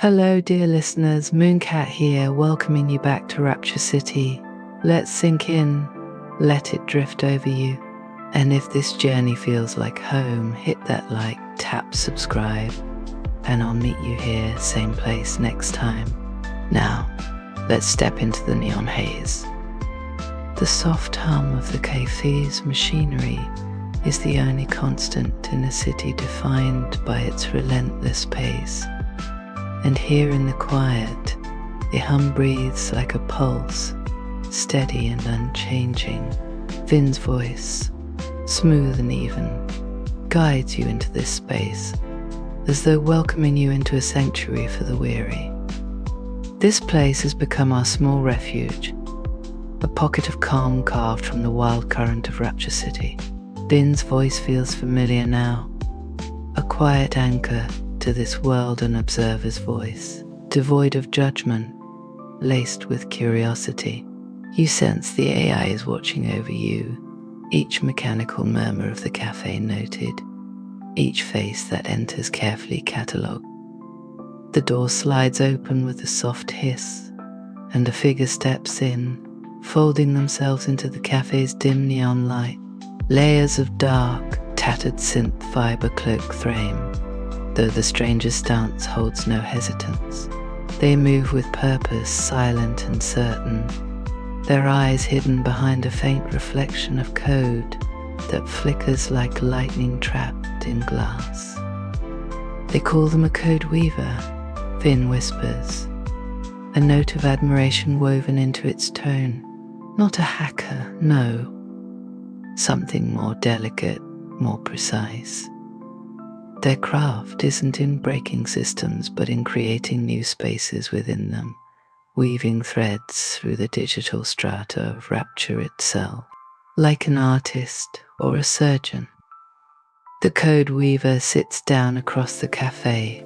Hello, dear listeners. Mooncat here, welcoming you back to Rapture City. Let's sink in, let it drift over you. And if this journey feels like home, hit that like, tap subscribe, and I'll meet you here, same place, next time. Now, let's step into the neon haze. The soft hum of the café's machinery is the only constant in a city defined by its relentless pace. And here in the quiet, the hum breathes like a pulse, steady and unchanging. Vin's voice, smooth and even, guides you into this space, as though welcoming you into a sanctuary for the weary. This place has become our small refuge, a pocket of calm carved from the wild current of Rapture City. Vin's voice feels familiar now, a quiet anchor to this world an observer's voice, devoid of judgment, laced with curiosity. You sense the AI is watching over you, each mechanical murmur of the cafe noted, each face that enters carefully catalogued. The door slides open with a soft hiss, and a figure steps in, folding themselves into the cafe's dim neon light. Layers of dark, tattered synth fiber cloak frame, though the stranger's stance holds no hesitance. They move with purpose, silent and certain, their eyes hidden behind a faint reflection of code that flickers like lightning trapped in glass. They call them a code weaver, Vin whispers, a note of admiration woven into its tone. Not a hacker, no. Something more delicate, more precise. Their craft isn't in breaking systems, but in creating new spaces within them, weaving threads through the digital strata of Rapture itself, like an artist or a surgeon. The code weaver sits down across the cafe,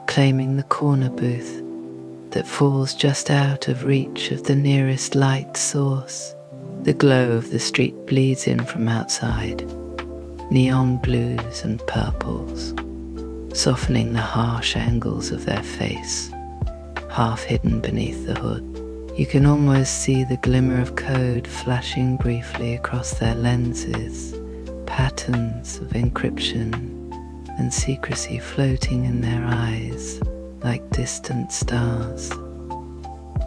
claiming the corner booth that falls just out of reach of the nearest light source. The glow of the street bleeds in from outside, neon blues and purples, softening the harsh angles of their face, half hidden beneath the hood. You can almost see the glimmer of code flashing briefly across their lenses, patterns of encryption and secrecy floating in their eyes like distant stars.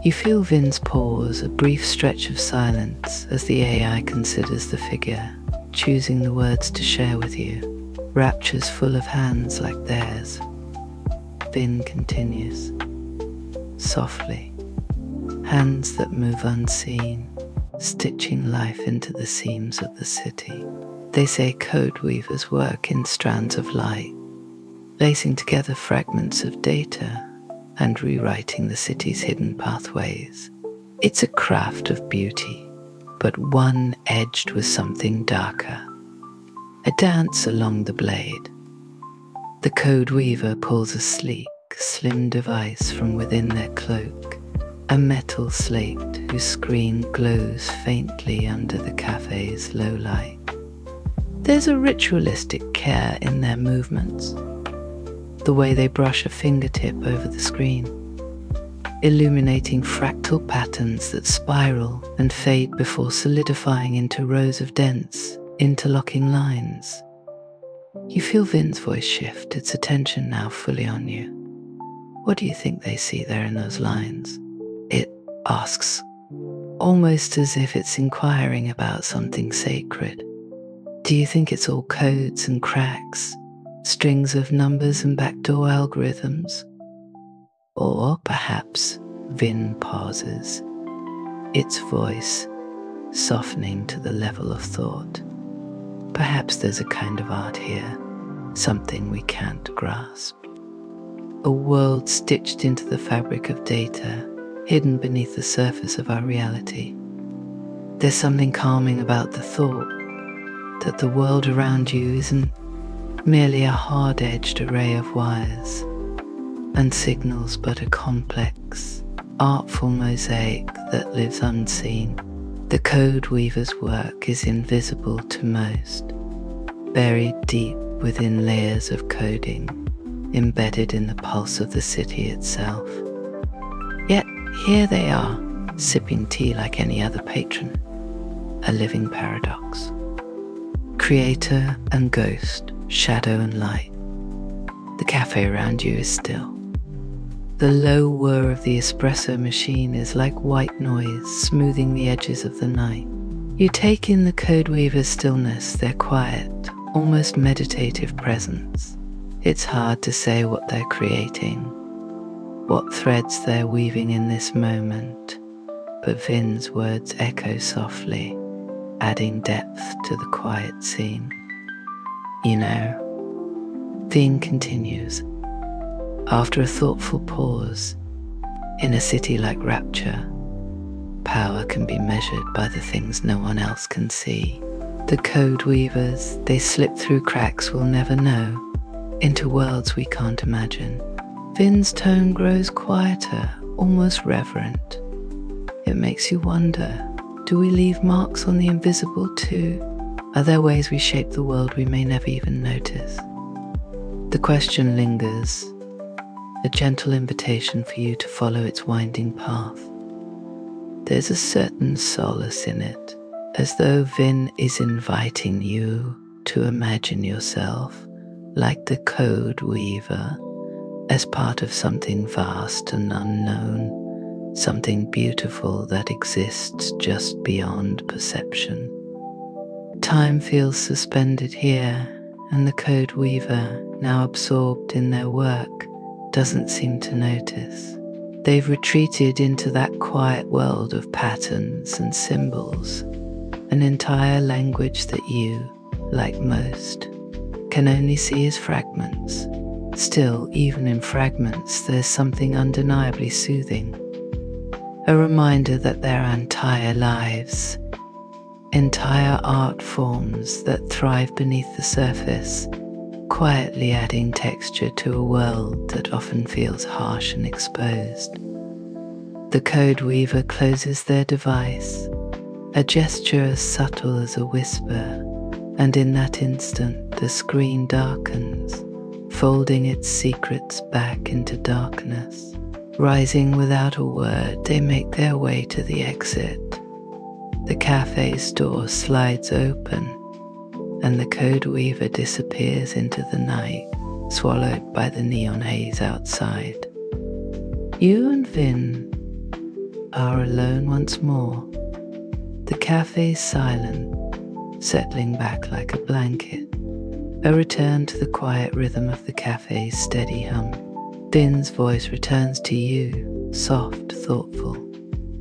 You feel Vin's pause, a brief stretch of silence as the AI considers the figure, choosing the words to share with you. Rapture's full of hands like theirs. Vin continues, softly, hands that move unseen, stitching life into the seams of the city. They say code weavers work in strands of light, lacing together fragments of data and rewriting the city's hidden pathways. It's a craft of beauty, but one edged with something darker. A dance along the blade. The code weaver pulls a sleek, slim device from within their cloak, a metal slate whose screen glows faintly under the cafe's low light. There's a ritualistic care in their movements, the way they brush a fingertip over the screen, illuminating fractal patterns that spiral and fade before solidifying into rows of dense, interlocking lines. You feel Vin's voice shift, its attention now fully on you. What do you think they see there in those lines? It asks, almost as if it's inquiring about something sacred. Do you think it's all codes and cracks, strings of numbers and backdoor algorithms? Or perhaps Vin pauses, its voice softening to the level of thought. Perhaps there's a kind of art here, something we can't grasp. A world stitched into the fabric of data, hidden beneath the surface of our reality. There's something calming about the thought that the world around you isn't merely a hard-edged array of wires and signals, but a complex, artful mosaic that lives unseen. The code weaver's work is invisible to most, buried deep within layers of coding, embedded in the pulse of the city itself. Yet here they are, sipping tea like any other patron, a living paradox. Creator and ghost, shadow and light. The cafe around you is still. The low whir of the espresso machine is like white noise smoothing the edges of the night. You take in the code weaver's stillness, their quiet, almost meditative presence. It's hard to say what they're creating, what threads they're weaving in this moment, but Vin's words echo softly, adding depth to the quiet scene. You know, Vin continues. After a thoughtful pause, in a city like Rapture, power can be measured by the things no one else can see. The code weavers, they slip through cracks we'll never know, into worlds we can't imagine. Vin's tone grows quieter, almost reverent. It makes you wonder, do we leave marks on the invisible too? Are there ways we shape the world we may never even notice? The question lingers, a gentle invitation for you to follow its winding path. There's a certain solace in it, as though Vin is inviting you to imagine yourself like the code weaver, as part of something vast and unknown, something beautiful that exists just beyond perception. Time feels suspended here, and the code weaver, now absorbed in their work, doesn't seem to notice. They've retreated into that quiet world of patterns and symbols, an entire language that you, like most, can only see as fragments. Still, even in fragments, there's something undeniably soothing. A reminder that there are entire lives, entire art forms that thrive beneath the surface, quietly adding texture to a world that often feels harsh and exposed. The code weaver closes their device, a gesture as subtle as a whisper, and in that instant the screen darkens, folding its secrets back into darkness. Rising without a word, they make their way to the exit. The cafe's door slides open, and the code weaver disappears into the night, swallowed by the neon haze outside. You and Vin are alone once more. The cafe's silent, settling back like a blanket, a return to the quiet rhythm of the cafe's steady hum. Vin's voice returns to you, soft, thoughtful.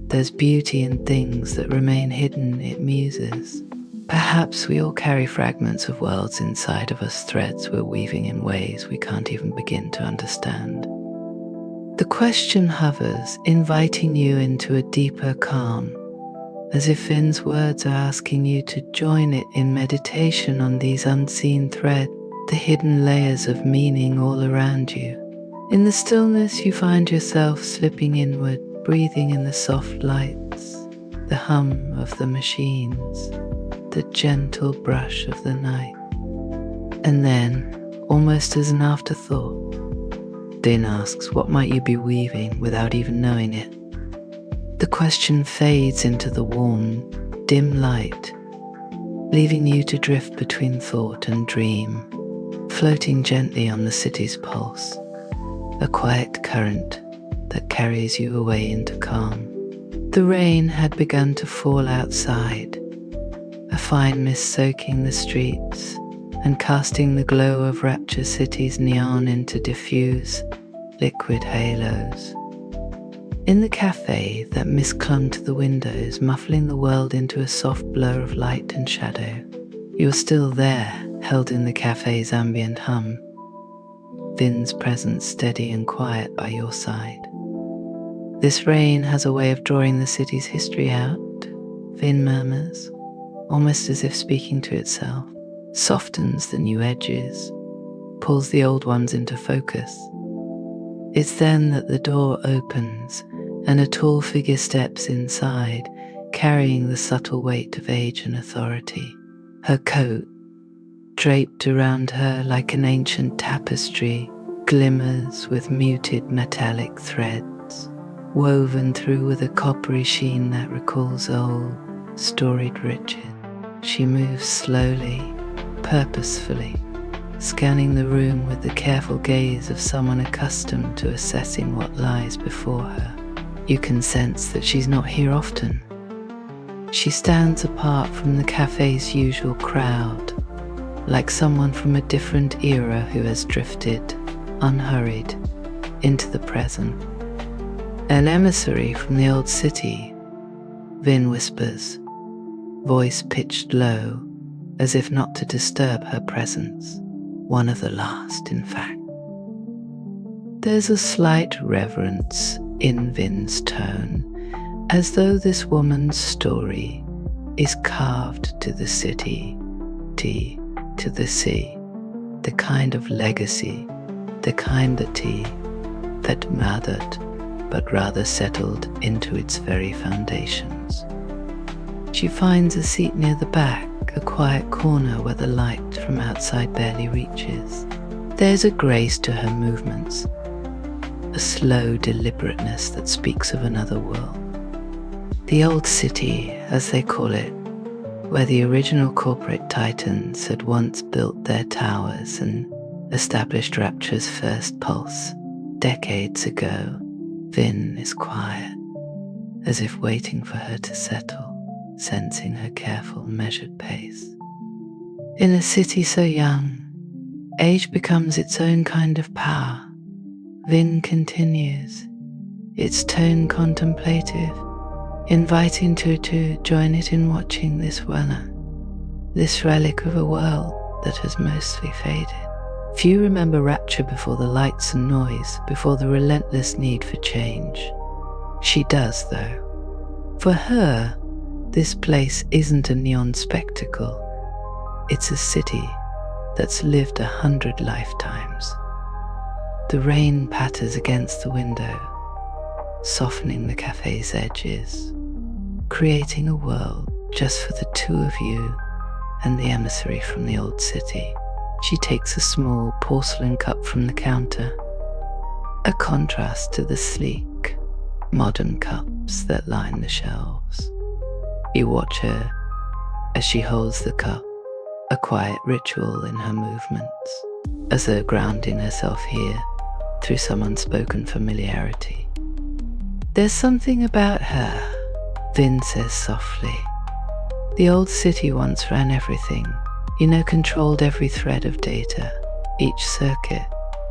There's beauty in things that remain hidden, it muses. Perhaps we all carry fragments of worlds inside of us, threads we're weaving in ways we can't even begin to understand. The question hovers, inviting you into a deeper calm, as if Finn's words are asking you to join it in meditation on these unseen threads, the hidden layers of meaning all around you. In the stillness, you find yourself slipping inward, breathing in the soft lights, the hum of the machines, the gentle brush of the night. And then, almost as an afterthought, Din asks, what might you be weaving without even knowing it? The question fades into the warm, dim light, leaving you to drift between thought and dream, floating gently on the city's pulse, a quiet current that carries you away into calm. The rain had begun to fall outside, a fine mist soaking the streets and casting the glow of Rapture City's neon into diffuse, liquid halos. In the cafe, that mist clung to the windows, muffling the world into a soft blur of light and shadow. You're still there, held in the cafe's ambient hum, Vin's presence steady and quiet by your side. This rain has a way of drawing the city's history out, Vin murmurs, almost as if speaking to itself, softens the new edges, pulls the old ones into focus. It's then that the door opens and a tall figure steps inside, carrying the subtle weight of age and authority. Her coat, draped around her like an ancient tapestry, glimmers with muted metallic threads, woven through with a coppery sheen that recalls old, storied riches. She moves slowly, purposefully, scanning the room with the careful gaze of someone accustomed to assessing what lies before her. You can sense that she's not here often. She stands apart from the cafe's usual crowd, like someone from a different era who has drifted, unhurried, into the present. An emissary from the old city, Vin whispers, voice pitched low, as if not to disturb her presence. One of the last, in fact. There's a slight reverence in Vin's tone, as though this woman's story is carved to the city, to the sea, the kind of legacy, the kind that mattered, but rather settled into its very foundations. She finds a seat near the back, a quiet corner where the light from outside barely reaches. There's a grace to her movements, a slow deliberateness that speaks of another world. The old city, as they call it, where the original corporate titans had once built their towers and established Rapture's first pulse decades ago. Vin is quiet, as if waiting for her to settle, sensing her careful, measured pace. In a city so young, age becomes its own kind of power. Vin continues, its tone contemplative, inviting to join it in watching this wonder, this relic of a world that has mostly faded. Few remember Rapture before the lights and noise, before the relentless need for change. She does, though. For her, this place isn't a neon spectacle. It's a city that's lived 100 lifetimes. The rain patters against the window, softening the cafe's edges, creating a world just for the two of you and the emissary from the old city. She takes a small porcelain cup from the counter, a contrast to the sleek, modern cups that line the shelves. You watch her as she holds the cup, a quiet ritual in her movements, as though grounding herself here through some unspoken familiarity. There's something about her, Vin says softly. The old city once ran everything, controlled every thread of data, each circuit,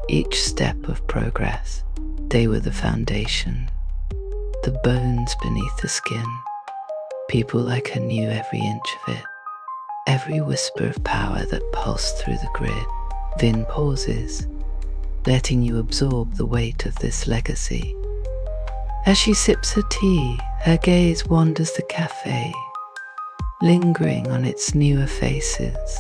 each step of progress. They were the foundation, the bones beneath the skin. People like her knew every inch of it, every whisper of power that pulsed through the grid. Vin pauses, letting you absorb the weight of this legacy. As she sips her tea, her gaze wanders the cafe, lingering on its newer faces,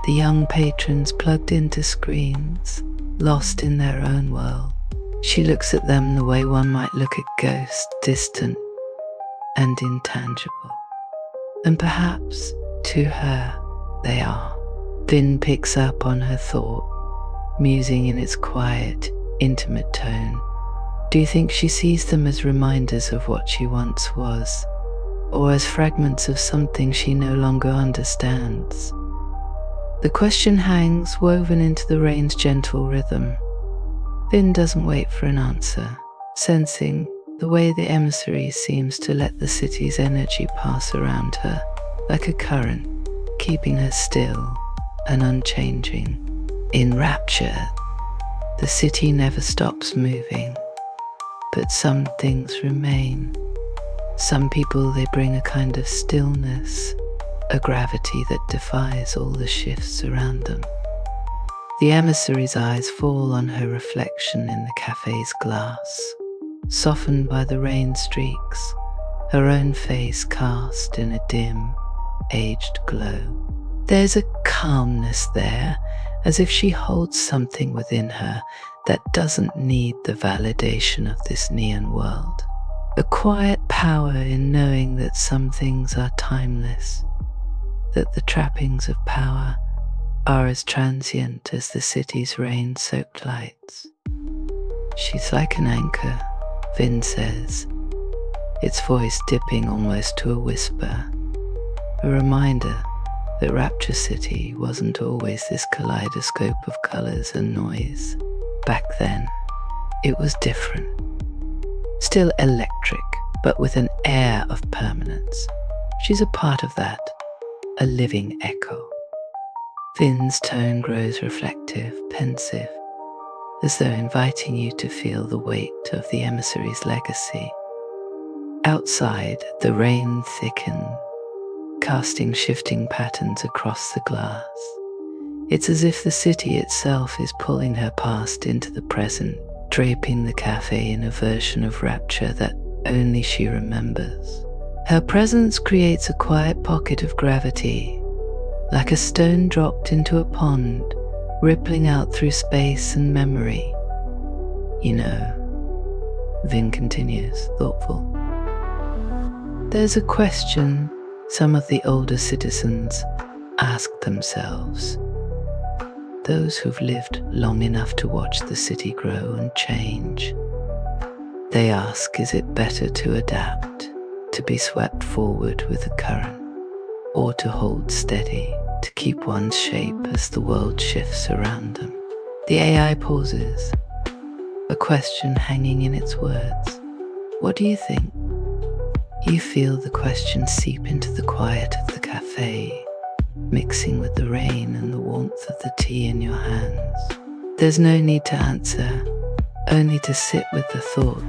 the young patrons plugged into screens, lost in their own world. She looks at them the way one might look at ghosts, distant and intangible. And perhaps, to her, they are. Vin picks up on her thought, musing in its quiet, intimate tone. Do you think she sees them as reminders of what she once was, or as fragments of something she no longer understands? The question hangs, woven into the rain's gentle rhythm. Vin doesn't wait for an answer, sensing the way the emissary seems to let the city's energy pass around her, like a current, keeping her still and unchanging. In Rapture, the city never stops moving, but some things remain. Some people, they bring a kind of stillness, a gravity that defies all the shifts around them. The emissary's eyes fall on her reflection in the cafe's glass, softened by the rain streaks, her own face cast in a dim, aged glow. There's a calmness there, as if she holds something within her that doesn't need the validation of this neon world. A quiet power in knowing that some things are timeless, that the trappings of power are as transient as the city's rain-soaked lights. She's like an anchor, Vin says, its voice dipping almost to a whisper, a reminder that Rapture City wasn't always this kaleidoscope of colors and noise. Back then, it was different. Still electric, but with an air of permanence. She's a part of that, a living echo. Vin's tone grows reflective, pensive, as though inviting you to feel the weight of the emissary's legacy. Outside, the rain thickened, casting shifting patterns across the glass. It's as if the city itself is pulling her past into the present, draping the cafe in a version of rapture that only she remembers. Her presence creates a quiet pocket of gravity, like a stone dropped into a pond, rippling out through space and memory. You know, Vin continues, thoughtful. There's a question some of the older citizens ask themselves. Those who've lived long enough to watch the city grow and change. They ask, is it better to adapt, to be swept forward with the current, or to hold steady, to keep one's shape as the world shifts around them? The AI pauses, a question hanging in its words. What do you think? You feel the question seep into the quiet of the cafe, mixing with the rain and the warmth of the tea in your hands. There's no need to answer, only to sit with the thought,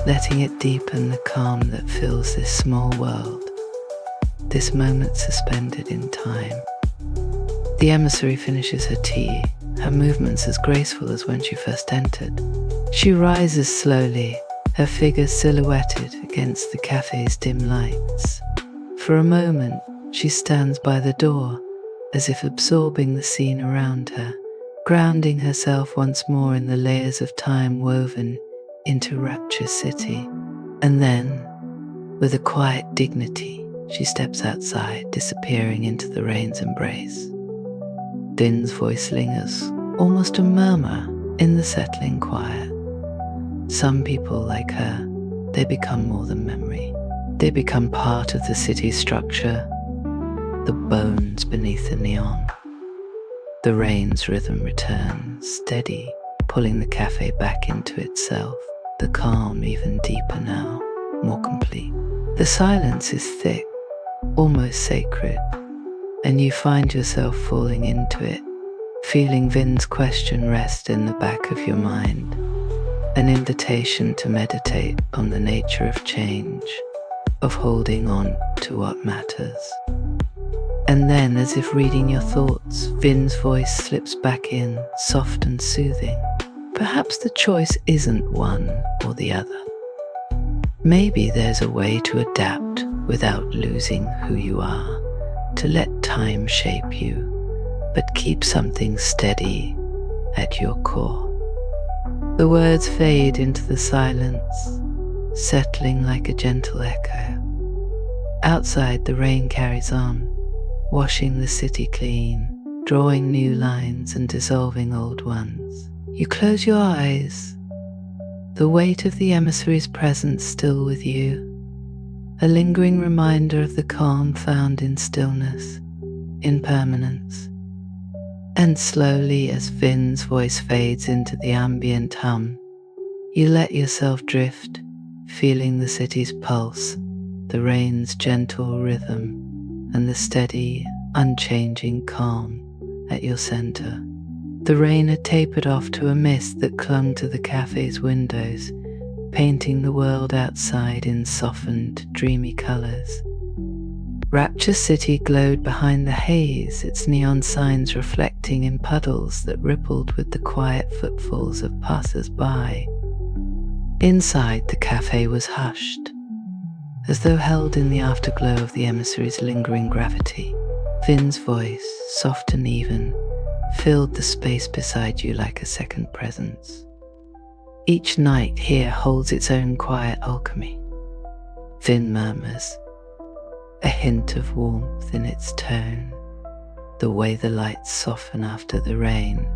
letting it deepen the calm that fills this small world, this moment suspended in time. The emissary finishes her tea, her movements as graceful as when she first entered. She rises slowly, her figure silhouetted against the cafe's dim lights. For a moment, she stands by the door, as if absorbing the scene around her, grounding herself once more in the layers of time woven into Rapture City. And then, with a quiet dignity, she steps outside, disappearing into the rain's embrace. Din's voice lingers, almost a murmur in the settling quiet. Some people like her, they become more than memory. They become part of the city's structure, the bones beneath the neon. The rain's rhythm returns, steady, pulling the cafe back into itself, the calm even deeper now, more complete. The silence is thick, almost sacred, and you find yourself falling into it, feeling Vin's question rest in the back of your mind, an invitation to meditate on the nature of change, of holding on to what matters. And then, as if reading your thoughts, Vin's voice slips back in, soft and soothing. Perhaps the choice isn't one or the other. Maybe there's a way to adapt without losing who you are, to let time shape you, but keep something steady at your core. The words fade into the silence, settling like a gentle echo. Outside, the rain carries on, washing the city clean, drawing new lines and dissolving old ones. You close your eyes, the weight of the emissary's presence still with you, a lingering reminder of the calm found in stillness, in permanence. And slowly, as Vin's voice fades into the ambient hum, you let yourself drift, feeling the city's pulse, the rain's gentle rhythm, and the steady, unchanging calm at your center. The rain had tapered off to a mist that clung to the cafe's windows, painting the world outside in softened, dreamy colors. Rapture City glowed behind the haze, its neon signs reflecting in puddles that rippled with the quiet footfalls of passers-by. Inside, the cafe was hushed, as though held in the afterglow of the emissary's lingering gravity. Vin's voice, soft and even, filled the space beside you like a second presence. Each night here holds its own quiet alchemy. Vin murmurs, a hint of warmth in its tone, the way the lights soften after the rain,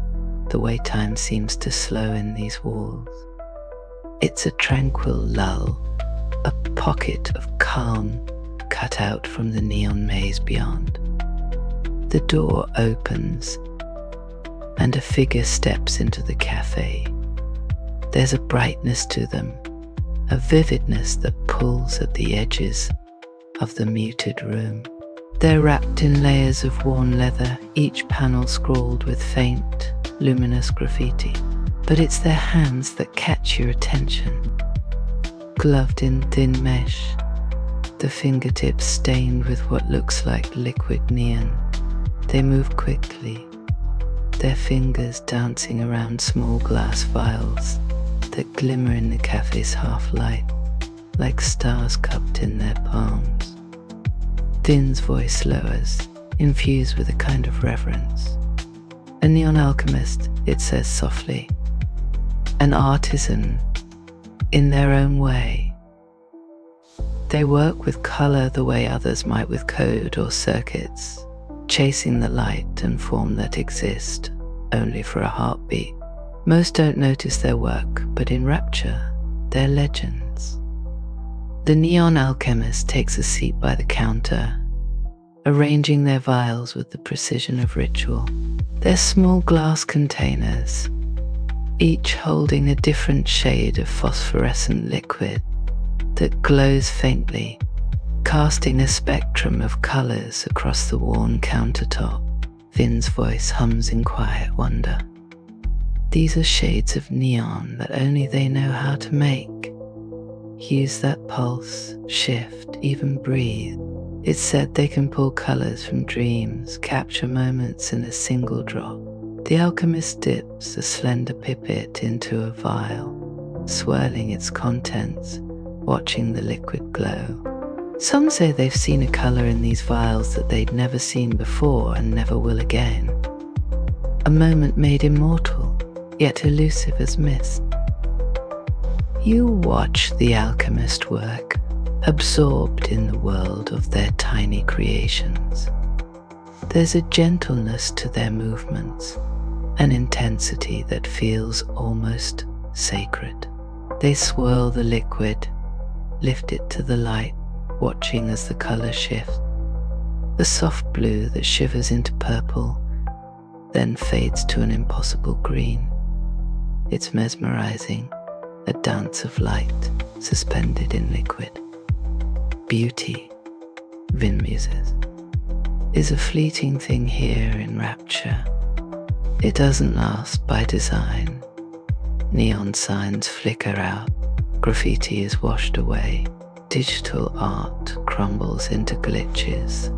the way time seems to slow in these walls. It's a tranquil lull, a pocket of calm cut out from the neon maze beyond. The door opens and a figure steps into the cafe. There's a brightness to them, a vividness that pulls at the edges of the muted room. They're wrapped in layers of worn leather, each panel scrawled with faint, luminous graffiti. But it's their hands that catch your attention. Gloved in thin mesh, the fingertips stained with what looks like liquid neon. They move quickly, their fingers dancing around small glass vials that glimmer in the cafe's half-light, like stars cupped in their palms. Din's voice lowers, infused with a kind of reverence. A neon alchemist, it says softly. An artisan, in their own way. They work with color the way others might with code or circuits, chasing the light and form that exist only for a heartbeat. Most don't notice their work, but in Rapture, they're legends. The Neon Alchemist takes a seat by the counter, arranging their vials with the precision of ritual. They're small glass containers, each holding a different shade of phosphorescent liquid that glows faintly, casting a spectrum of colors across the worn countertop. Vin's voice hums in quiet wonder. These are shades of neon that only they know how to make. Hues that pulse, shift, even breathe. It's said they can pull colors from dreams, capture moments in a single drop. The alchemist dips a slender pipette into a vial, swirling its contents, watching the liquid glow. Some say they've seen a color in these vials that they'd never seen before and never will again. A moment made immortal, yet elusive as mist. You watch the alchemist work, absorbed in the world of their tiny creations. There's a gentleness to their movements, an intensity that feels almost sacred. They swirl the liquid, lift it to the light, watching as the color shifts. The soft blue that shivers into purple, then fades to an impossible green. It's mesmerizing, a dance of light suspended in liquid. Beauty, Vin muses, is a fleeting thing here in Rapture. It doesn't last by design. Neon signs flicker out, graffiti is washed away, digital art crumbles into glitches.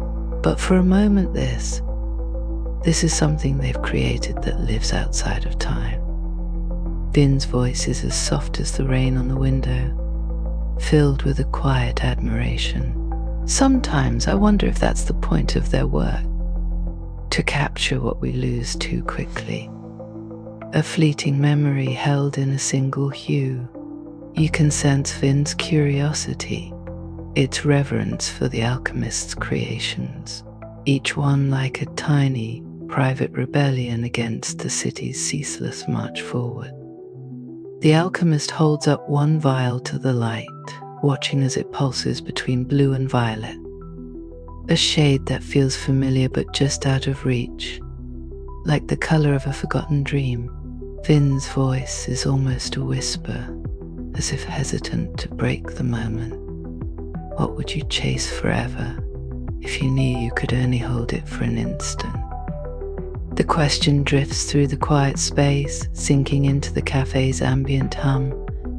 But for a moment this is something they've created that lives outside of time. Vin's voice is as soft as the rain on the window, filled with a quiet admiration. Sometimes I wonder if that's the point of their work, to capture what we lose too quickly. A fleeting memory held in a single hue. You can sense Vin's curiosity, its reverence for the alchemist's creations, each one like a tiny, private rebellion against the city's ceaseless march forward. The alchemist holds up one vial to the light, watching as it pulses between blue and violet, a shade that feels familiar but just out of reach, like the color of a forgotten dream. Vin's voice is almost a whisper, as if hesitant to break the moment. What would you chase forever if you knew you could only hold it for an instant? The question drifts through the quiet space, sinking into the cafe's ambient hum,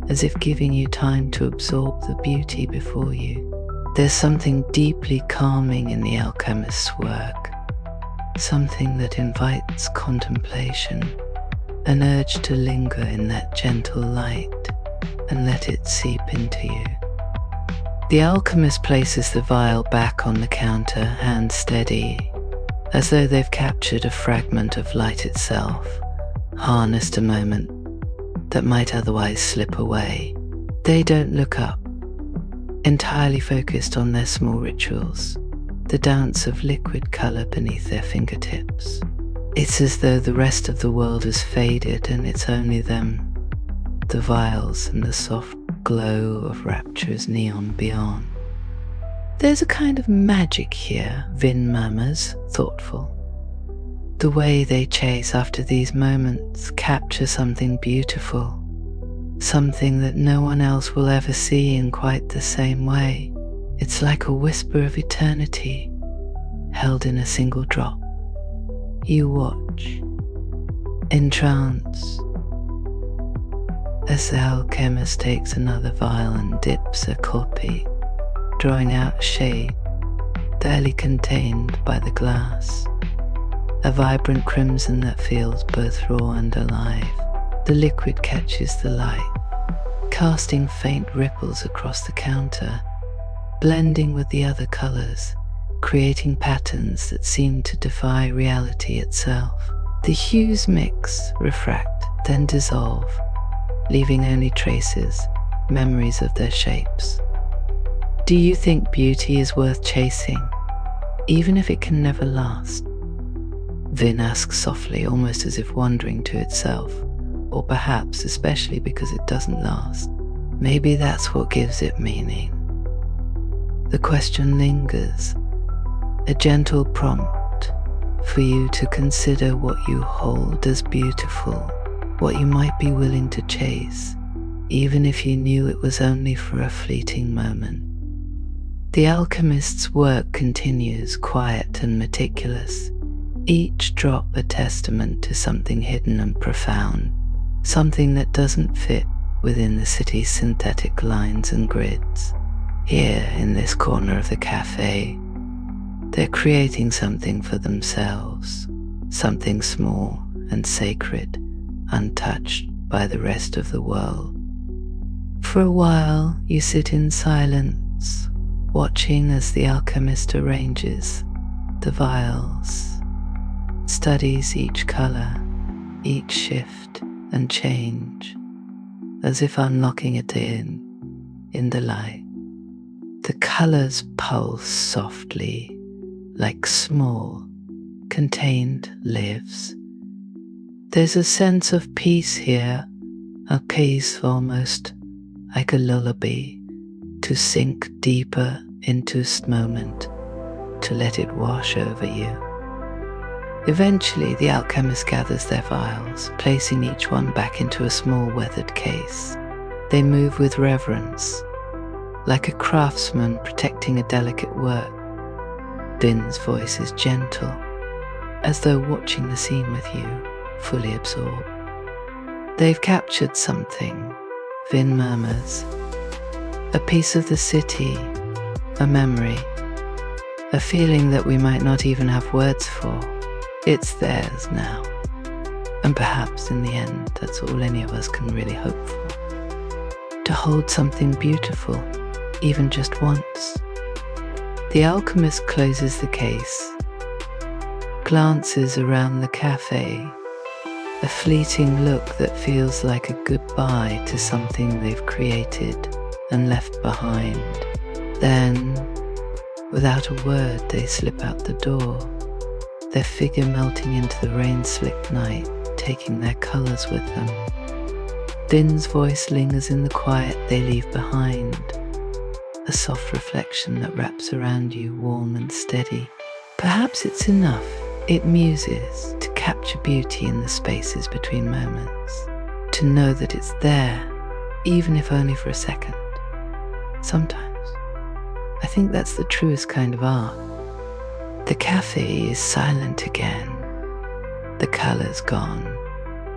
as if giving you time to absorb the beauty before you. There's something deeply calming in the alchemist's work, something that invites contemplation, an urge to linger in that gentle light and let it seep into you. The alchemist places the vial back on the counter, hand steady, as though they've captured a fragment of light itself, harnessed a moment that might otherwise slip away. They don't look up, entirely focused on their small rituals. the dance of liquid color beneath their fingertips. It's as though the rest of the world has faded and it's only them, the vials and the soft glow of Rapture's neon beyond. There's a kind of magic here, Vin murmurs, thoughtful. The way they chase after these moments capture something beautiful, something that no one else will ever see in quite the same way. It's like a whisper of eternity, held in a single drop. You watch, entranced, as the alchemist takes another vial and dips a copy, drawing out a shade, barely contained by the glass. A vibrant crimson that feels both raw and alive. The liquid catches the light, casting faint ripples across the counter, blending with the other colors, creating patterns that seem to defy reality itself. The hues mix, refract, then dissolve, leaving only traces, memories of their shapes. Do you think beauty is worth chasing, even if it can never last? Vin asks softly, almost as if wondering to itself, or perhaps especially because it doesn't last. Maybe that's what gives it meaning. The question lingers, a gentle prompt for you to consider what you hold as beautiful, what you might be willing to chase, even if you knew it was only for a fleeting moment. The alchemist's work continues, quiet and meticulous, each drop a testament to something hidden and profound, something that doesn't fit within the city's synthetic lines and grids. Here, in this corner of the cafe, they're creating something for themselves, something small and sacred, untouched by the rest of the world. For a while, you sit in silence, watching as the alchemist arranges the vials, studies each color, each shift and change, as if unlocking it in the light. The colors pulse softly, like small, contained lives. There's a sense of peace here, a peace almost like a lullaby, to sink deeper into this moment, to let it wash over you. Eventually, the alchemist gathers their vials, placing each one back into a small weathered case. They move with reverence, like a craftsman protecting a delicate work. Vin's voice is gentle, as though watching the scene with you, fully absorbed. They've captured something, Vin murmurs. A piece of the city, a memory, a feeling that we might not even have words for. It's theirs now, and perhaps in the end that's all any of us can really hope for. To hold something beautiful, even just once. The alchemist closes the case, glances around the cafe, a fleeting look that feels like a goodbye to something they've created and left behind. Then, without a word, they slip out the door, their figure melting into the rain-slicked night, taking their colors with them. Vin's voice lingers in the quiet they leave behind, a soft reflection that wraps around you, warm and steady. Perhaps it's enough, it muses, to capture beauty in the spaces between moments, to know that it's there, even if only for a second. Sometimes, I think that's the truest kind of art. The cafe is silent again, the colors gone,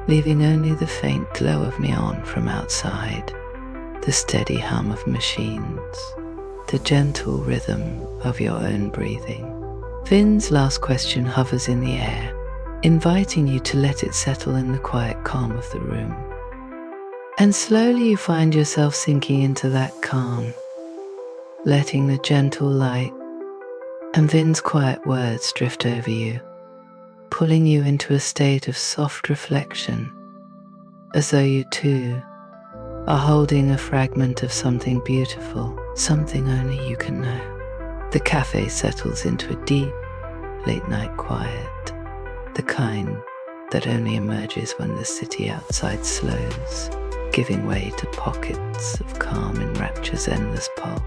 leaving only the faint glow of neon from outside, the steady hum of machines, the gentle rhythm of your own breathing. Vin's last question hovers in the air, inviting you to let it settle in the quiet calm of the room. And slowly you find yourself sinking into that calm, letting the gentle light and Vin's quiet words drift over you, pulling you into a state of soft reflection, as though you too are holding a fragment of something beautiful, something only you can know. The cafe settles into a deep, late-night quiet, the kind that only emerges when the city outside slows, giving way to pockets of calm in Rapture's endless pulse.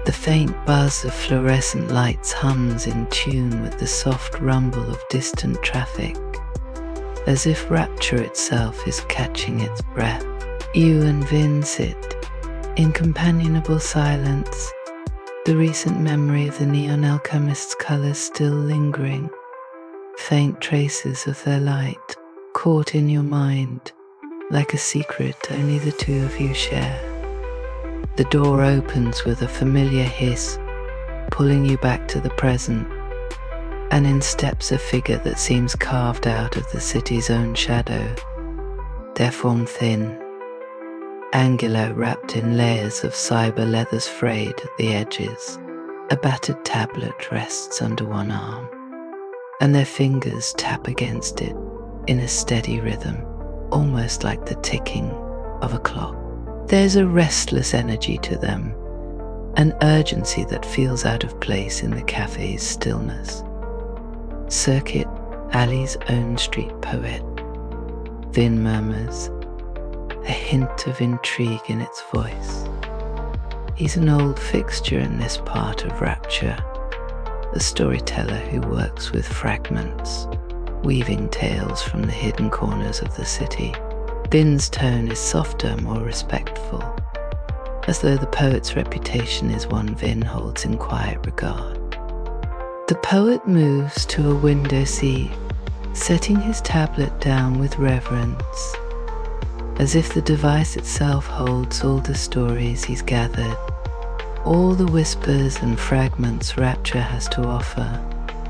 The faint buzz of fluorescent lights hums in tune with the soft rumble of distant traffic, as if Rapture itself is catching its breath. You and Vin sit in companionable silence, the recent memory of the Neon Alchemist's colours still lingering, faint traces of their light caught in your mind like a secret only the two of you share. The door opens with a familiar hiss, pulling you back to the present, and in steps a figure that seems carved out of the city's own shadow. Their form thin, angular, wrapped in layers of cyber leathers frayed at the edges. A battered tablet rests under one arm, and their fingers tap against it in a steady rhythm, almost like the ticking of a clock. There's a restless energy to them, an urgency that feels out of place in the cafe's stillness. Circuit Alley's own street poet, Vin murmurs, a hint of intrigue in its voice. He's an old fixture in this part of Rapture, a storyteller who works with fragments, weaving tales from the hidden corners of the city. Vin's tone is softer, more respectful, as though the poet's reputation is one Vin holds in quiet regard. The poet moves to a window seat, setting his tablet down with reverence, as if the device itself holds all the stories he's gathered, all the whispers and fragments Rapture has to offer.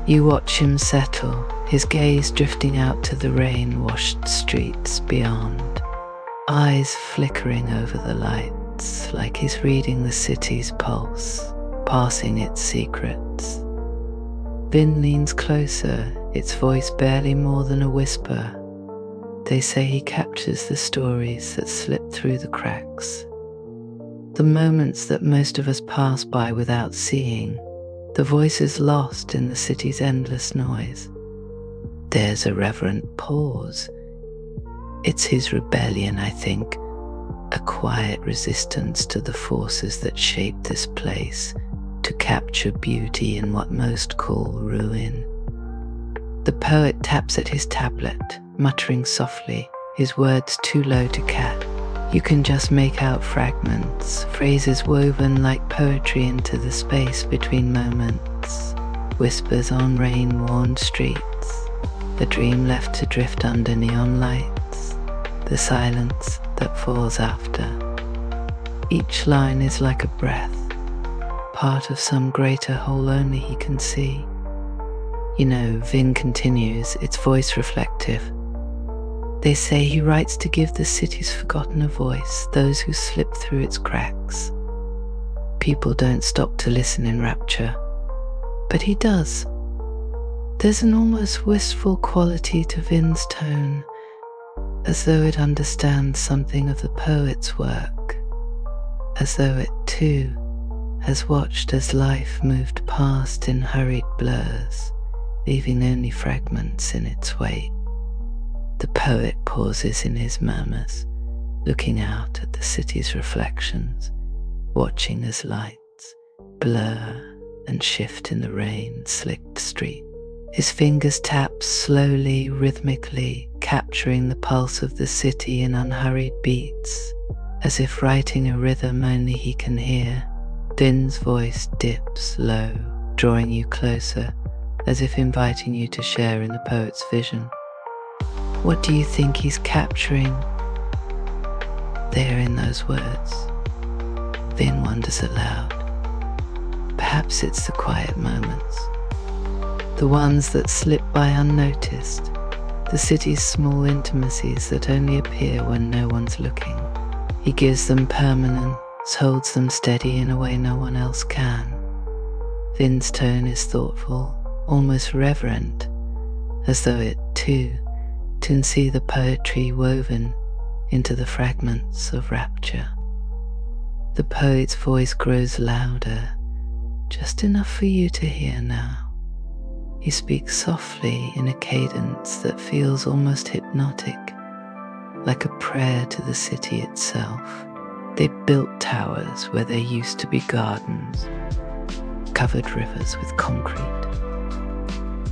You watch him settle, his gaze drifting out to the rain-washed streets beyond, eyes flickering over the lights like he's reading the city's pulse, parsing its secrets. Vin leans closer, its voice barely more than a whisper. They say he captures the stories that slip through the cracks, the moments that most of us pass by without seeing, the voices lost in the city's endless noise. There's a reverent pause. It's his rebellion, I think, a quiet resistance to the forces that shape this place, to capture beauty in what most call ruin. The poet taps at his tablet, muttering softly, his words too low to catch. You can just make out fragments, phrases woven like poetry into the space between moments, whispers on rain-worn streets, a dream left to drift under neon lights, the silence that falls after. Each line is like a breath, part of some greater whole only he can see. You know, Vin continues, its voice reflective. They say he writes to give the city's forgotten a voice, those who slip through its cracks. People don't stop to listen in Rapture, but he does. There's an almost wistful quality to Vin's tone, as though it understands something of the poet's work, as though it too has watched as life moved past in hurried blurs, leaving only fragments in its wake. The poet pauses in his murmurs, looking out at the city's reflections, watching as lights blur and shift in the rain-slicked street. His fingers tap slowly, rhythmically, capturing the pulse of the city in unhurried beats, as if writing a rhythm only he can hear. Vin's voice dips low, drawing you closer, as if inviting you to share in the poet's vision. What do you think he's capturing there in those words? Vin wonders aloud. Perhaps it's the quiet moments, the ones that slip by unnoticed, the city's small intimacies that only appear when no one's looking. He gives them permanence, holds them steady in a way no one else can. Vin's tone is thoughtful, almost reverent, as though it too can see the poetry woven into the fragments of Rapture. The poet's voice grows louder, just enough for you to hear now. He speaks softly in a cadence that feels almost hypnotic, like a prayer to the city itself. They built towers where there used to be gardens, covered rivers with concrete,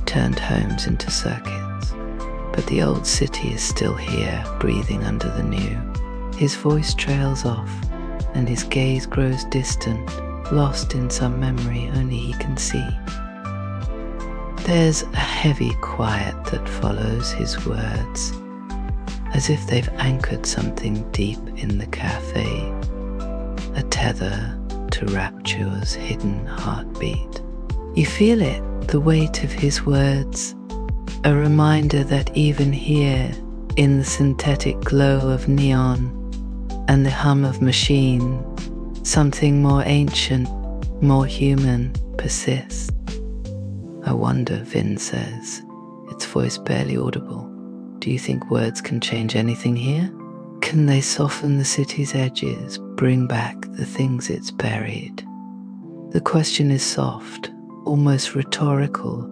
turned homes into circuits. But the old city is still here, breathing under the new. His voice trails off, and his gaze grows distant, lost in some memory only he can see. There's a heavy quiet that follows his words, as if they've anchored something deep in the cafe, a tether to Rapture's hidden heartbeat. You feel it, the weight of his words, a reminder that even here, in the synthetic glow of neon and the hum of machine, something more ancient, more human persists. I wonder, Vin says, its voice barely audible. Do you think words can change anything here? Can they soften the city's edges, bring back the things it's buried? The question is soft, almost rhetorical,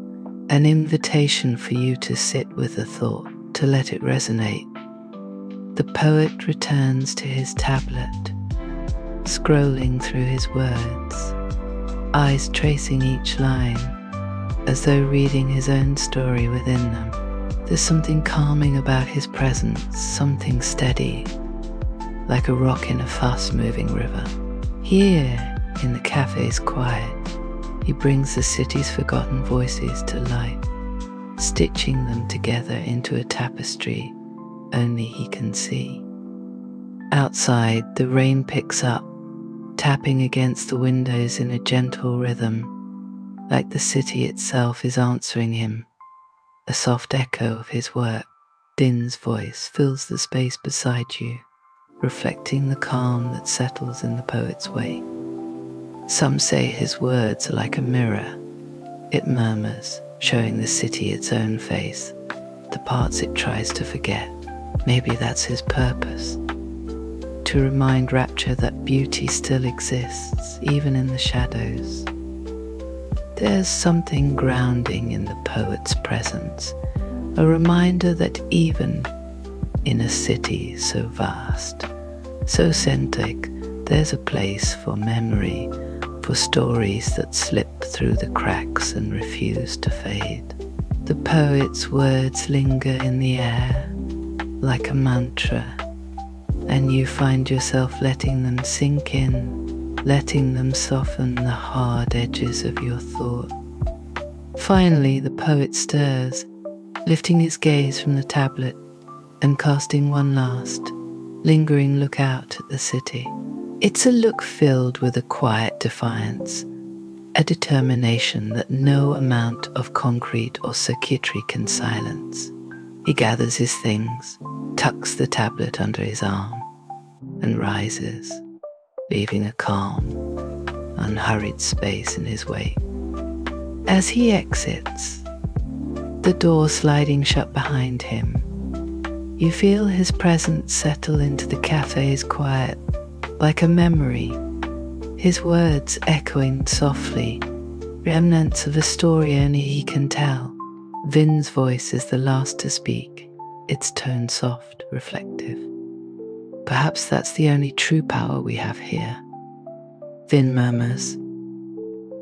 an invitation for you to sit with the thought, to let it resonate. The poet returns to his tablet, scrolling through his words, eyes tracing each line, as though reading his own story within them. There's something calming about his presence, something steady, like a rock in a fast-moving river. Here, in the cafe's quiet, he brings the city's forgotten voices to life, stitching them together into a tapestry only he can see. Outside, the rain picks up, tapping against the windows in a gentle rhythm, like the city itself is answering him, a soft echo of his work. Din's voice fills the space beside you, reflecting the calm that settles in the poet's way. Some say his words are like a mirror. It murmurs, showing the city its own face, the parts it tries to forget. Maybe that's his purpose, to remind Rapture that beauty still exists, even in the shadows. There's something grounding in the poet's presence, a reminder that even in a city so vast, so centric, there's a place for memory, for stories that slip through the cracks and refuse to fade. The poet's words linger in the air, like a mantra, and you find yourself letting them sink in, letting them soften the hard edges of your thought. Finally, the poet stirs, lifting his gaze from the tablet and casting one last, lingering look out at the city. It's a look filled with a quiet defiance, a determination that no amount of concrete or circuitry can silence. He gathers his things, tucks the tablet under his arm, and rises, leaving a calm, unhurried space in his wake. As he exits, the door sliding shut behind him, you feel his presence settle into the cafe's quiet, like a memory, his words echoing softly, remnants of a story only he can tell. Vin's voice is the last to speak, its tone soft, reflective. Perhaps that's the only true power we have here. Vin murmurs,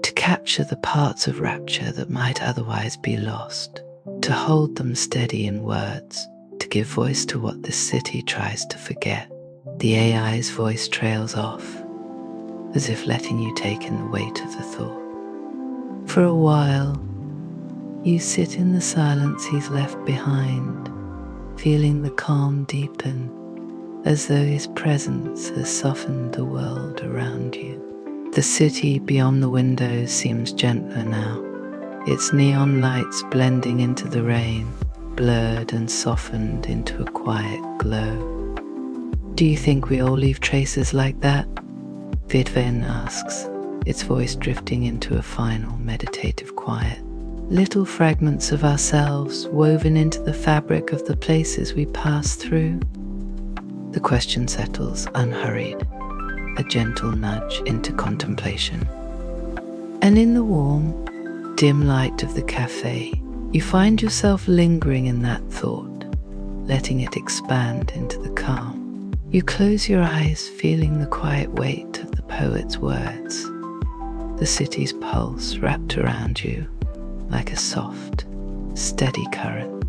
to capture the parts of Rapture that might otherwise be lost, to hold them steady in words, to give voice to what this city tries to forget. The AI's voice trails off, as if letting you take in the weight of the thought. For a while, you sit in the silence he's left behind, feeling the calm deepen, as though his presence has softened the world around you. The city beyond the windows seems gentler now, its neon lights blending into the rain, blurred and softened into a quiet glow. Do you think we all leave traces like that? Vidven asks, its voice drifting into a final meditative quiet. Little fragments of ourselves woven into the fabric of the places we pass through? The question settles unhurried, a gentle nudge into contemplation. And in the warm, dim light of the cafe, you find yourself lingering in that thought, letting it expand into the calm. You close your eyes, feeling the quiet weight of the poet's words, the city's pulse wrapped around you like a soft, steady current.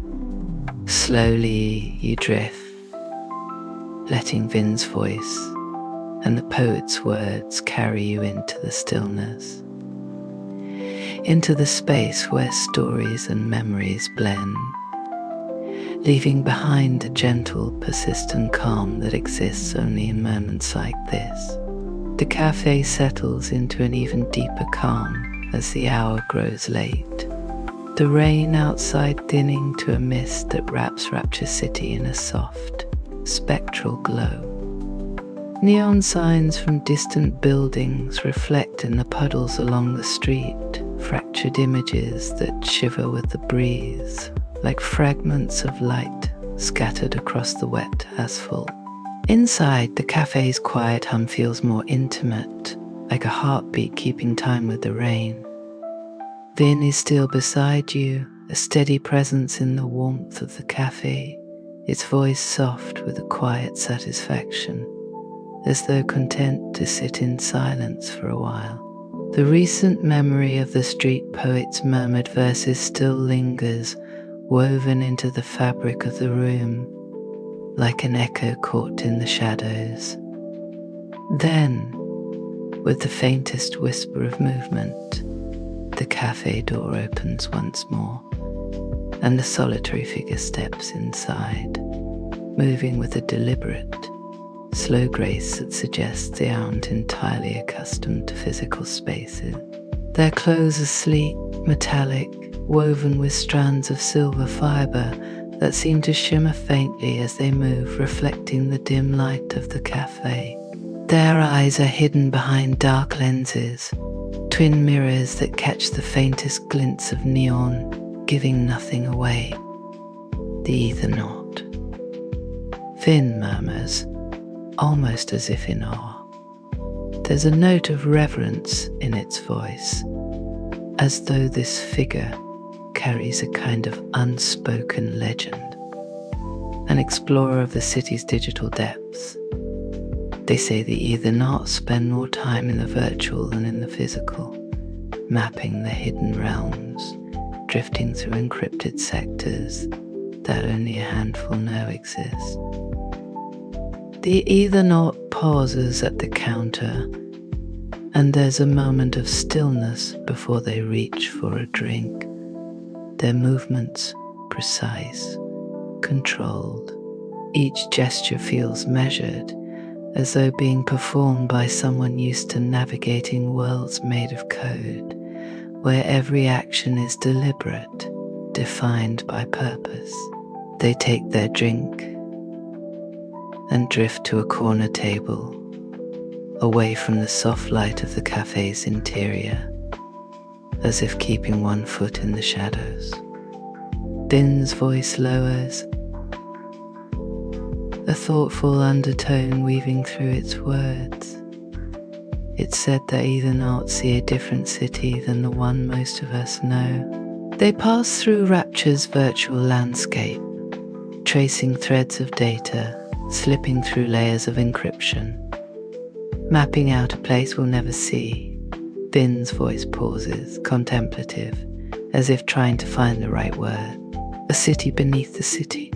Slowly you drift, letting Vin's voice and the poet's words carry you into the stillness, into the space where stories and memories blend, leaving behind a gentle, persistent calm that exists only in moments like this. The cafe settles into an even deeper calm as the hour grows late, the rain outside thinning to a mist that wraps Rapture City in a soft, spectral glow. Neon signs from distant buildings reflect in the puddles along the street, fractured images that shiver with the breeze, like fragments of light scattered across the wet asphalt. Inside, the cafe's quiet hum feels more intimate, like a heartbeat keeping time with the rain. Vin is still beside you, a steady presence in the warmth of the cafe, its voice soft with a quiet satisfaction, as though content to sit in silence for a while. The recent memory of the street poet's murmured verses still lingers, woven into the fabric of the room, like an echo caught in the shadows. Then, with the faintest whisper of movement, the cafe door opens once more, and the solitary figure steps inside, moving with a deliberate, slow grace that suggests they aren't entirely accustomed to physical spaces. Their clothes are sleek, metallic, woven with strands of silver fiber that seem to shimmer faintly as they move, reflecting the dim light of the cafe. Their eyes are hidden behind dark lenses, twin mirrors that catch the faintest glints of neon, giving nothing away. The Ethernaut. Vin murmurs, almost as if in awe. There's a note of reverence in its voice, as though this figure carries a kind of unspoken legend, an explorer of the city's digital depths. They say the Ethernaut spend more time in the virtual than in the physical, mapping the hidden realms, drifting through encrypted sectors that only a handful know exist. The Ethernaut pauses at the counter, and there's a moment of stillness before they reach for a drink. Their movements precise, controlled. Each gesture feels measured, as though being performed by someone used to navigating worlds made of code, where every action is deliberate, defined by purpose. They take their drink and drift to a corner table, away from the soft light of the cafe's interior, as if keeping one foot in the shadows. Vin's voice lowers, a thoughtful undertone weaving through its words. It's said that Ethernaut see a different city than the one most of us know. They pass through Rapture's virtual landscape, tracing threads of data, slipping through layers of encryption, mapping out a place we'll never see. Vin's voice pauses, contemplative, as if trying to find the right word. A city beneath the city.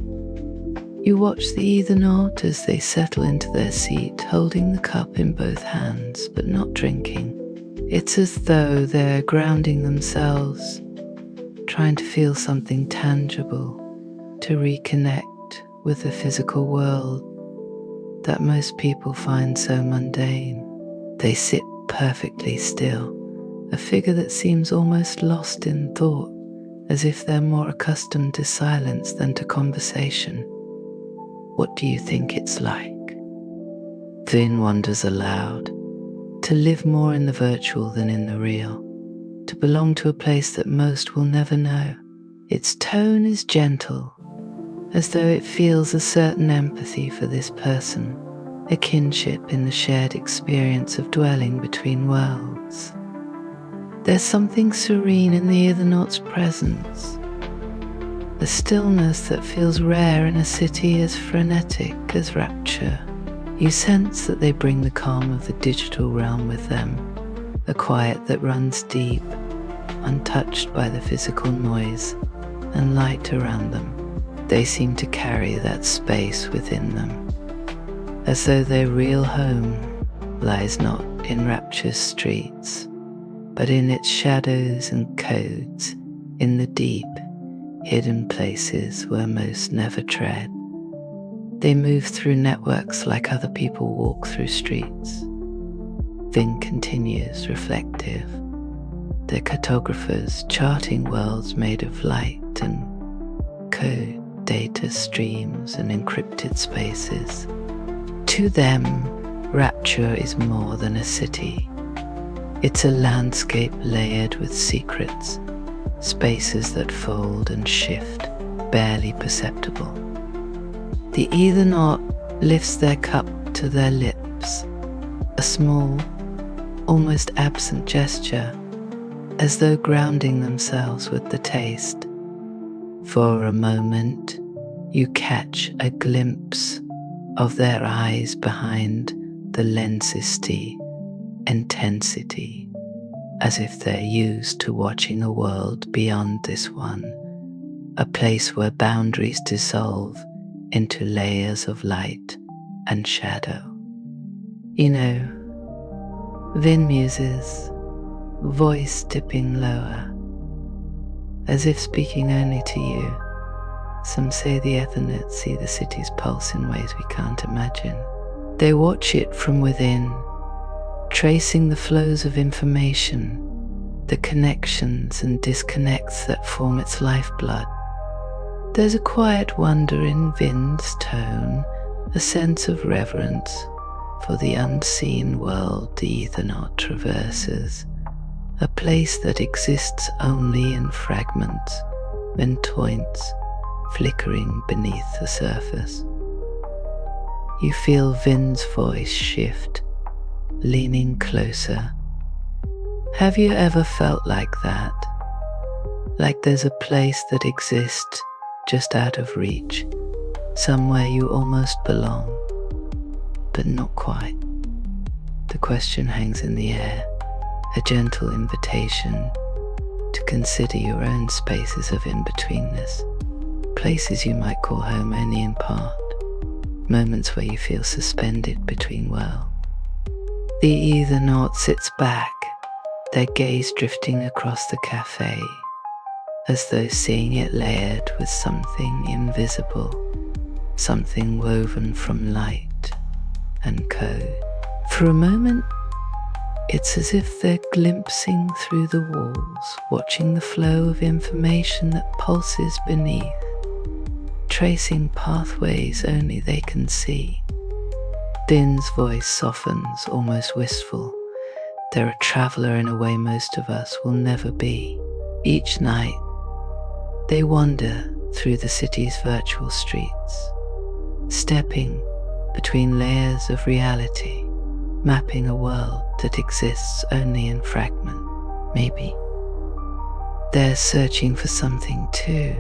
You watch the Ethernaut as they settle into their seat, holding the cup in both hands, but not drinking. It's as though they're grounding themselves, trying to feel something tangible, to reconnect with the physical world that most people find so mundane. They sit perfectly still, a figure that seems almost lost in thought, as if they're more accustomed to silence than to conversation. What do you think it's like? Vin wonders aloud, to live more in the virtual than in the real, to belong to a place that most will never know. Its tone is gentle, as though it feels a certain empathy for this person, a kinship in the shared experience of dwelling between worlds. There's something serene in the Ethernaut's presence, a stillness that feels rare in a city as frenetic as Rapture. You sense that they bring the calm of the digital realm with them, a quiet that runs deep, untouched by the physical noise and light around them. They seem to carry that space within them, as though their real home lies not in Rapture's streets, but in its shadows and codes, in the deep, hidden places where most never tread. They move through networks like other people walk through streets. Vin continues, reflective, the cartographers charting worlds made of light and code, data streams and encrypted spaces. To them, Rapture is more than a city. It's a landscape layered with secrets, spaces that fold and shift, barely perceptible. The Ethernaut lifts their cup to their lips, a small, almost absent gesture, as though grounding themselves with the taste. For a moment, you catch a glimpse of their eyes behind the lensisty intensity, as if they're used to watching a world beyond this one, a place where boundaries dissolve into layers of light and shadow. You know, Vin muses, voice dipping lower, as if speaking only to you. Some say the Ethernaut see the city's pulse in ways we can't imagine. They watch it from within, tracing the flows of information, the connections and disconnects that form its lifeblood. There's a quiet wonder in Vin's tone, a sense of reverence for the unseen world the Ethernaut traverses, a place that exists only in fragments and points flickering beneath the surface. You feel Vin's voice shift, leaning closer. Have you ever felt like that? Like there's a place that exists just out of reach, somewhere you almost belong, but not quite. The question hangs in the air, a gentle invitation to consider your own spaces of in-betweenness, places you might call home only in part, moments where you feel suspended between worlds. The Ethernaut sits back, their gaze drifting across the cafe, as though seeing it layered with something invisible, something woven from light and code. For a moment, it's as if they're glimpsing through the walls, watching the flow of information that pulses beneath, tracing pathways only they can see. Din's voice softens, almost wistful. They're a traveler in a way most of us will never be. Each night, they wander through the city's virtual streets, stepping between layers of reality, mapping a world that exists only in fragment. Maybe they're searching for something too,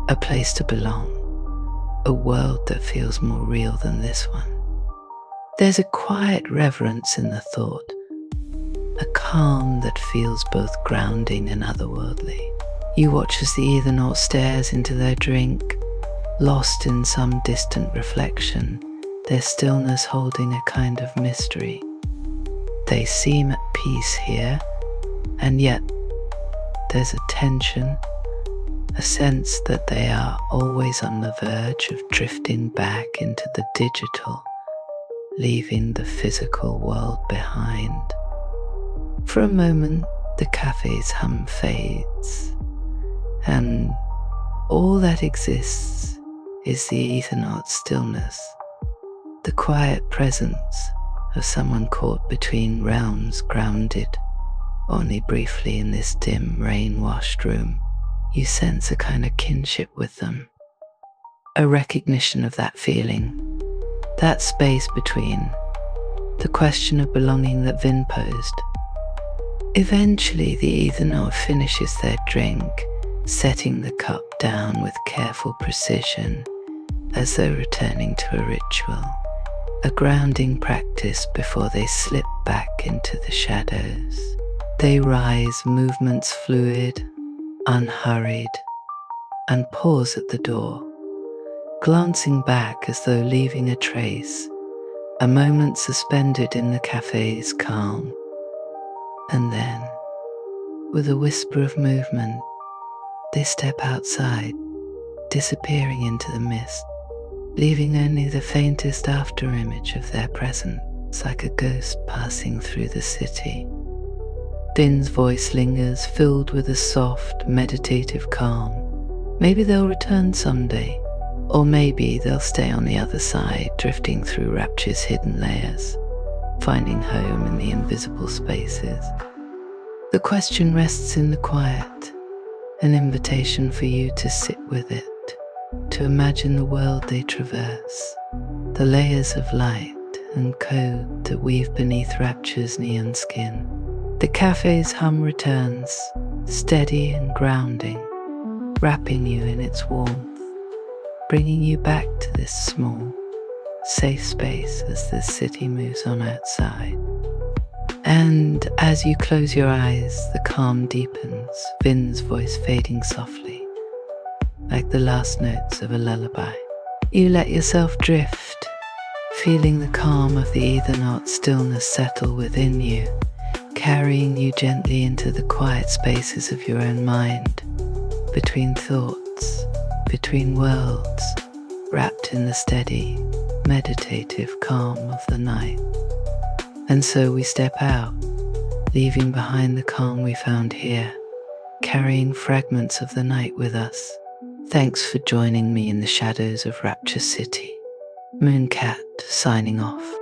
a place to belong, a world that feels more real than this one. There's a quiet reverence in the thought, a calm that feels both grounding and otherworldly. You watch as the Ethernaut stares into their drink, lost in some distant reflection, their stillness holding a kind of mystery. They seem at peace here, and yet there's a tension, a sense that they are always on the verge of drifting back into the digital, leaving the physical world behind. For a moment, the cafe's hum fades, and all that exists is the Ethernaut's stillness, the quiet presence of someone caught between realms, grounded only briefly in this dim, rain-washed room. You sense a kind of kinship with them, a recognition of that feeling, that space between. The question of belonging that Vin posed. Eventually, the Ethernaut finishes their drink, setting the cup down with careful precision, as though returning to a ritual, a grounding practice before they slip back into the shadows. They rise, movements fluid, unhurried, and pause at the door, glancing back as though leaving a trace, a moment suspended in the cafe's calm. And then, with a whisper of movement, they step outside, disappearing into the mist, leaving only the faintest afterimage of their presence, like a ghost passing through the city. Din's voice lingers, filled with a soft, meditative calm. Maybe they'll return someday, or maybe they'll stay on the other side, drifting through Rapture's hidden layers, finding home in the invisible spaces. The question rests in the quiet, an invitation for you to sit with it, to imagine the world they traverse, the layers of light and code that weave beneath Rapture's neon skin. The cafe's hum returns, steady and grounding, wrapping you in its warmth, bringing you back to this small, safe space as the city moves on outside. And as you close your eyes, the calm deepens, Vin's voice fading softly, like the last notes of a lullaby. You let yourself drift, feeling the calm of the Ethernaut stillness settle within you, carrying you gently into the quiet spaces of your own mind, between thoughts, between worlds, wrapped in the steady, meditative calm of the night. And so we step out, leaving behind the calm we found here, carrying fragments of the night with us. Thanks for joining me in the shadows of Rapture City. Mooncat signing off.